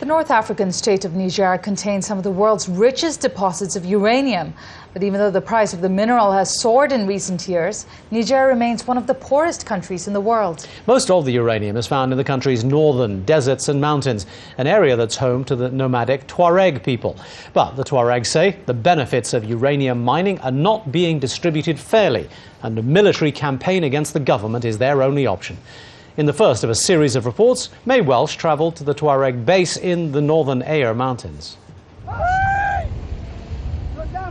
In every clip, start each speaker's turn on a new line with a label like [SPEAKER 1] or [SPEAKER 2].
[SPEAKER 1] The North African state of Niger contains some of the world's richest deposits of uranium. But even though the price of the mineral has soared in recent years, Niger remains one of the poorest countries in the world.
[SPEAKER 2] Most of the uranium is found in the country's northern deserts and mountains, an area that's home to the nomadic Tuareg people. But the Tuareg say the benefits of uranium mining are not being distributed fairly, and a military campaign against the government is their only option. In the first of a series of reports, May Welsh travelled to the Tuareg base in the northern Ayer Mountains.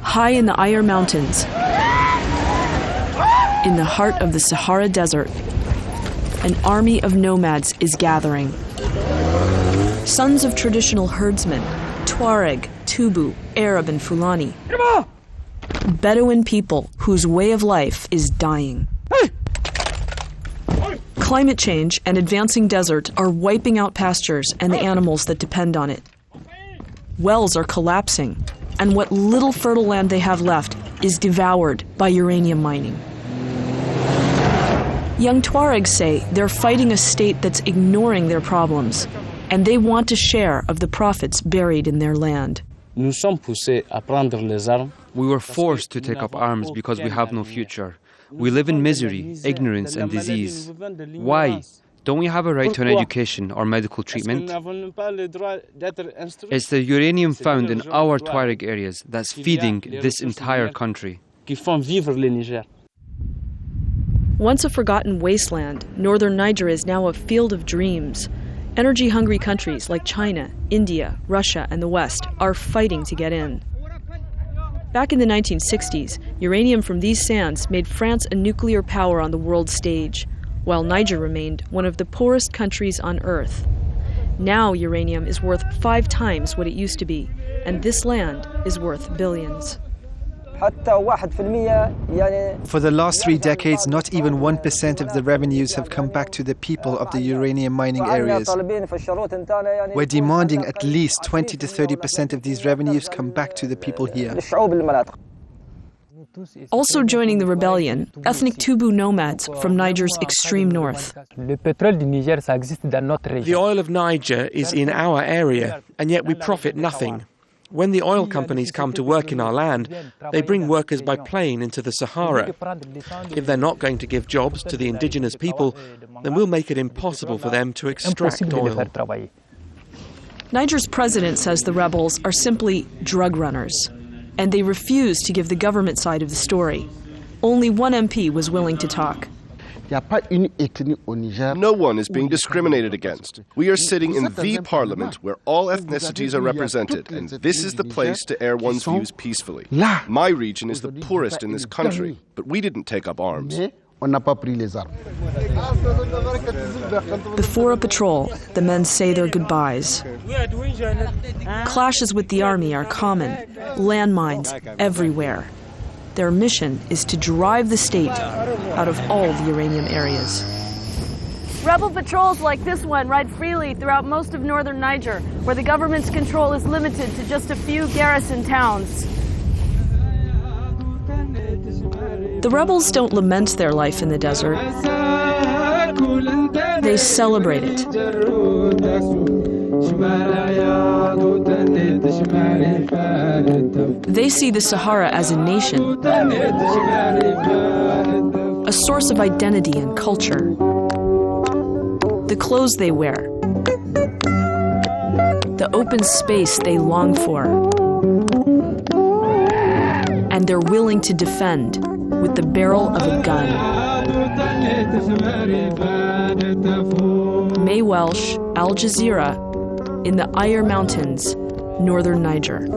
[SPEAKER 3] High in the Ayer Mountains, in the heart of the Sahara Desert, an army of nomads is gathering. Sons of traditional herdsmen, Tuareg, Tubu, Arab and Fulani. Bedouin people whose way of life is dying. Climate change and advancing desert are wiping out pastures and the animals that depend on it. Wells are collapsing, and what little fertile land they have left is devoured by uranium mining. Young Tuaregs say they're fighting a state that's ignoring their problems, and they want a share of the profits buried in their land.
[SPEAKER 4] We were forced to take up arms because we have no future. We live in misery, ignorance and disease. Why? Don't we have a right to an education or medical treatment? It's the uranium found in our Tuareg areas that's feeding this entire country.
[SPEAKER 3] Once a forgotten wasteland, northern Niger is now a field of dreams. Energy-hungry countries like China, India, Russia and the West are fighting to get in. Back in the 1960s, uranium from these sands made France a nuclear power on the world stage, while Niger remained one of the poorest countries on Earth. Now uranium is worth 5 times what it used to be, and this land is worth billions.
[SPEAKER 5] For the last 3 decades, not even 1% of the revenues have come back to the people of the uranium mining areas. We're demanding at least 20 to 30% of these revenues come back to the people here.
[SPEAKER 3] Also joining the rebellion, ethnic Tubu nomads from Niger's extreme north.
[SPEAKER 6] The oil of Niger is in our area, and yet we profit nothing. When the oil companies come to work in our land, they bring workers by plane into the Sahara. If they're not going to give jobs to the indigenous people, then we'll make it impossible for them to extract oil.
[SPEAKER 3] Niger's president says the rebels are simply drug runners, and they refuse to give the government side of the story. Only one MP was willing to talk.
[SPEAKER 7] No one is being discriminated against. We are sitting in the parliament where all ethnicities are represented, and this is the place to air one's views peacefully. My region is the poorest in this country, but we didn't take up arms.
[SPEAKER 3] Before a patrol, the men say their goodbyes. Clashes with the army are common, landmines everywhere. Their mission is to drive the state out of all the uranium areas.
[SPEAKER 8] Rebel patrols like this one ride freely throughout most of northern Niger, where the government's control is limited to just a few garrison towns.
[SPEAKER 3] The rebels don't lament their life in the desert. They celebrate it. They see the Sahara as a nation, a source of identity and culture. The clothes they wear, the open space they long for, and they're willing to defend with the barrel of a gun. May Welsh, Al Jazeera, in the Ayer Mountains, northern Niger.